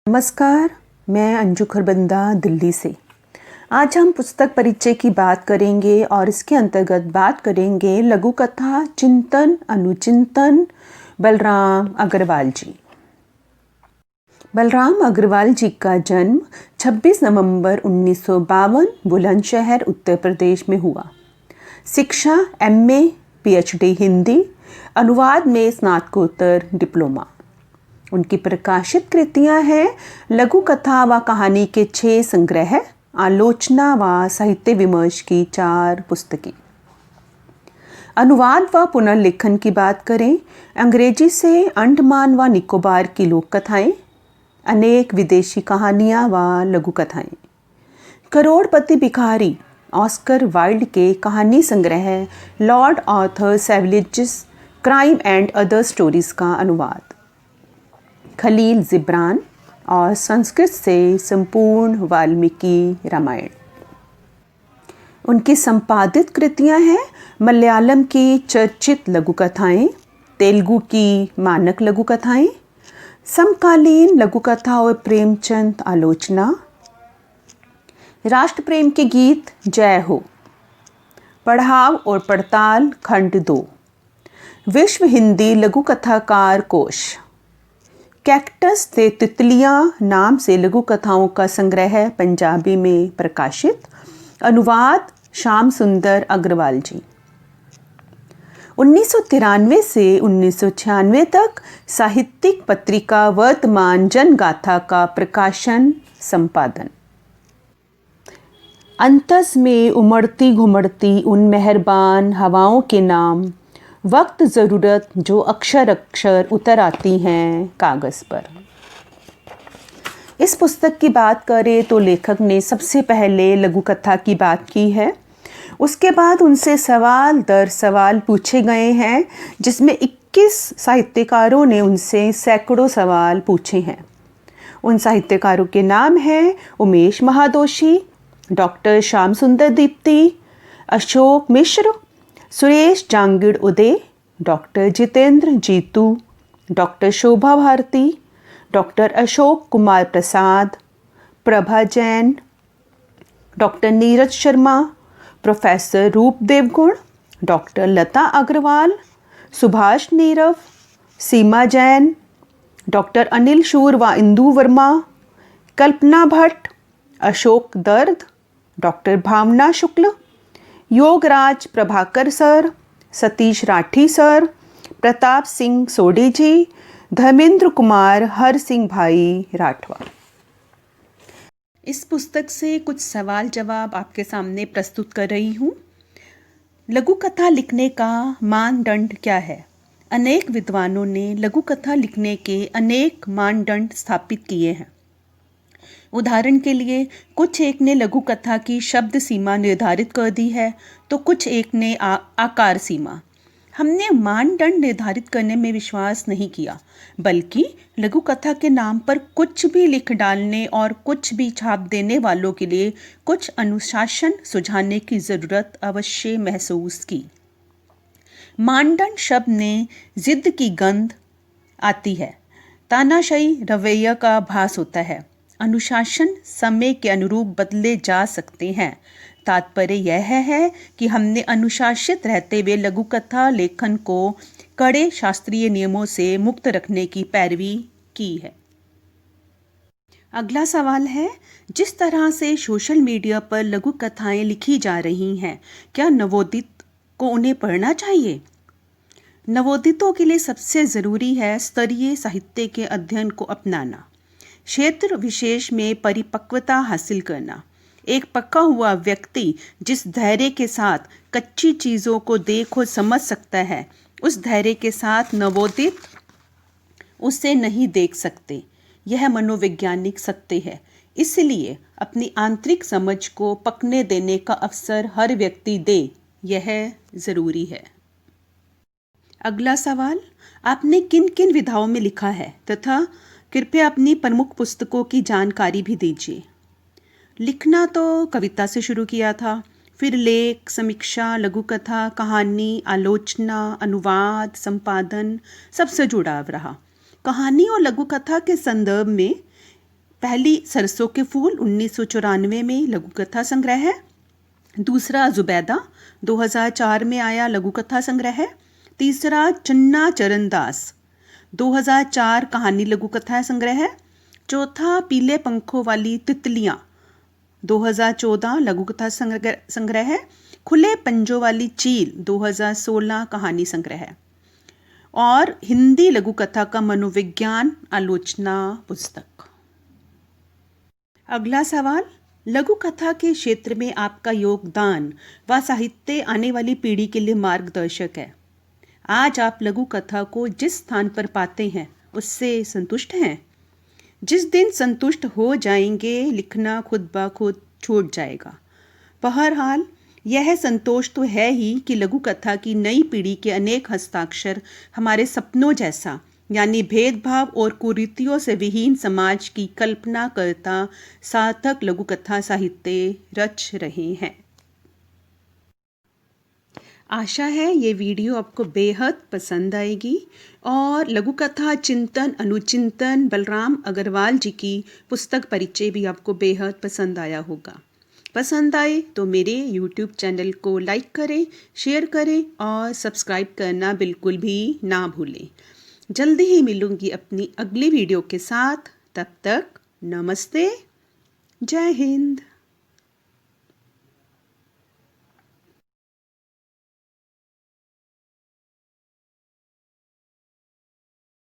नमस्कार, मैं अंजू खरबंदा दिल्ली से। आज हम पुस्तक परिचय की बात करेंगे और इसके अंतर्गत बात करेंगे लघु कथा चिंतन अनुचिंतन बलराम अग्रवाल जी। बलराम अग्रवाल जी का जन्म 26 नवंबर 1952 बुलंदशहर उत्तर प्रदेश में हुआ। शिक्षा MA PhD हिंदी, अनुवाद में स्नातकोत्तर डिप्लोमा। उनकी प्रकाशित कृतियां हैं लघु कथा व कहानी के 6 संग्रह, आलोचना व साहित्य विमर्श की 4 पुस्तकें। अनुवाद व पुनर्लेखन की बात करें, अंग्रेजी से अंडमान व निकोबार की लोक कथाएं, अनेक विदेशी कहानियां व लघु कथाएं। करोड़पति भिखारी ऑस्कर वाइल्ड के कहानी संग्रह Lord Arthur Savile's crime and other stories का अनुवाद। खलील जिब्रान और संस्कृत से संपूर्ण वाल्मीकि रामायण। उनकी संपादित कृतियां हैं मलयालम की चर्चित लघु कथाएं, तेलुगु की मानक लघु कथाएं, समकालीन लघु कथा और प्रेमचंद आलोचना, राष्ट्र प्रेम के गीत जय हो, पढ़ाव और पड़ताल खंड 2, विश्व हिंदी लघु कथाकार कोश, कैक्टस से तितलियां नाम से लघु कथाओं का संग्रह पंजाबी में प्रकाशित, अनुवाद श्याम सुंदर अग्रवाल जी। 1993 से 1996 तक साहित्यिक पत्रिका वर्तमान जनगाथा का प्रकाशन संपादन। अंतस में उमड़ती घुमड़ती उन मेहरबान हवाओं के नाम, वक्त ज़रूरत जो अक्षर अक्षर उतर आती हैं कागज़ पर। इस पुस्तक की बात करें तो लेखक ने सबसे पहले लघु कथा की बात की है। उसके बाद उनसे सवाल दर सवाल पूछे गए हैं, जिसमें 21 साहित्यकारों ने उनसे सैकड़ों सवाल पूछे हैं। उन साहित्यकारों के नाम हैं उमेश महादोशी, डॉक्टर श्याम सुंदर दीप्ति, अशोक मिश्र, सुरेश जांगिड़ उदय, डॉक्टर जितेंद्र जीतू, डॉक्टर शोभा Bharti, doctor Ashok Kumar Prasad, Prabha Jain, doctor Neeraj Sharma, professor रूप देवगुण, डॉक्टर लता अग्रवाल, सुभाष नीरव, सीमा जैन, डॉक्टर अनिल शूर व इंदु वर्मा, कल्पना भट्ट, अशोक दर्द, डॉक्टर भावना शुक्ल, योगराज प्रभाकर सर, सतीश राठी सर, प्रताप सिंह सोडी जी, धर्मेंद्र कुमार हर सिंह भाई राठवा। इस पुस्तक से कुछ सवाल जवाब आपके सामने प्रस्तुत कर रही हूँ। लघु कथा लिखने का मानदंड क्या है? अनेक विद्वानों ने लघु कथा लिखने के अनेक मानदंड स्थापित किए हैं। उदाहरण के लिए कुछ एक ने लघु कथा की शब्द सीमा निर्धारित कर दी है, तो कुछ एक ने आकार सीमा। हमने मानदंड निर्धारित करने में विश्वास नहीं किया, बल्कि लघु कथा के नाम पर कुछ भी लिख डालने और कुछ भी छाप देने वालों के लिए कुछ अनुशासन सुझाने की ज़रूरत अवश्य महसूस की। मानदंड शब्द ने जिद की गंध आती है, तानाशाही रवैया का भास होता है। अनुशासन समय के अनुरूप बदले जा सकते हैं। तात्पर्य यह है कि हमने अनुशासित रहते हुए लघु कथा लेखन को कड़े शास्त्रीय नियमों से मुक्त रखने की पैरवी की है। अगला सवाल है, जिस तरह से सोशल मीडिया पर लघु कथाएं लिखी जा रही हैं, क्या नवोदित को उन्हें पढ़ना चाहिए? नवोदितों के लिए सबसे ज़रूरी है स्तरीय साहित्य के अध्ययन को अपनाना, क्षेत्र विशेष में परिपक्वता हासिल करना। एक पक्का हुआ व्यक्ति जिस धैर्य के साथ कच्ची चीज़ों को देख और समझ सकता है, उस धैर्य के साथ नवोदित उसे नहीं देख सकते। यह मनोवैज्ञानिक सत्य है। इसलिए अपनी आंतरिक समझ को पकने देने का अवसर हर व्यक्ति दे, यह ज़रूरी है। अगला सवाल, आपने किन किन विधाओं में लिखा है तथा कृपया अपनी प्रमुख पुस्तकों की जानकारी भी दीजिए। लिखना तो कविता से शुरू किया था, फिर लेख, समीक्षा, लघु कथा, कहानी, आलोचना, अनुवाद, संपादन सबसे जुड़ाव रहा। कहानी और लघु कथा के संदर्भ में पहली सरसों के फूल 1994 में लघु कथा संग्रह है। दूसरा जुबैदा 2004 में आया लघु कथा संग्रह है। तीसरा चन्ना चरणदास 2004 कहानी लघु कथा संग्रह है। चौथा पीले पंखों वाली तितलियाँ 2014 लघु कथा संग्रह है। खुले पंजों वाली चील 2016 कहानी संग्रह है। और हिंदी लघु कथा का मनोविज्ञान आलोचना पुस्तक। अगला सवाल, लघु कथा के क्षेत्र में आपका योगदान व साहित्य आने वाली पीढ़ी के लिए मार्गदर्शक है। आज आप लघु कथा को जिस स्थान पर पाते हैं उससे संतुष्ट हैं? जिस दिन संतुष्ट हो जाएंगे लिखना खुद ब खुद छूट जाएगा। बहरहाल यह संतोष तो है ही कि लघु कथा की नई पीढ़ी के अनेक हस्ताक्षर हमारे सपनों जैसा यानी भेदभाव और कुरीतियों से विहीन समाज की कल्पना करता सार्थक लघु कथा साहित्य रच रहे हैं। आशा है ये वीडियो आपको बेहद पसंद आएगी और लघु कथा चिंतन अनुचिंतन बलराम अग्रवाल जी की पुस्तक परिचय भी आपको बेहद पसंद आया होगा। पसंद आए तो मेरे YouTube चैनल को लाइक करें, शेयर करें और सब्सक्राइब करना बिल्कुल भी ना भूलें। जल्दी ही मिलूंगी अपनी अगली वीडियो के साथ। तब तक नमस्ते, जय हिंद।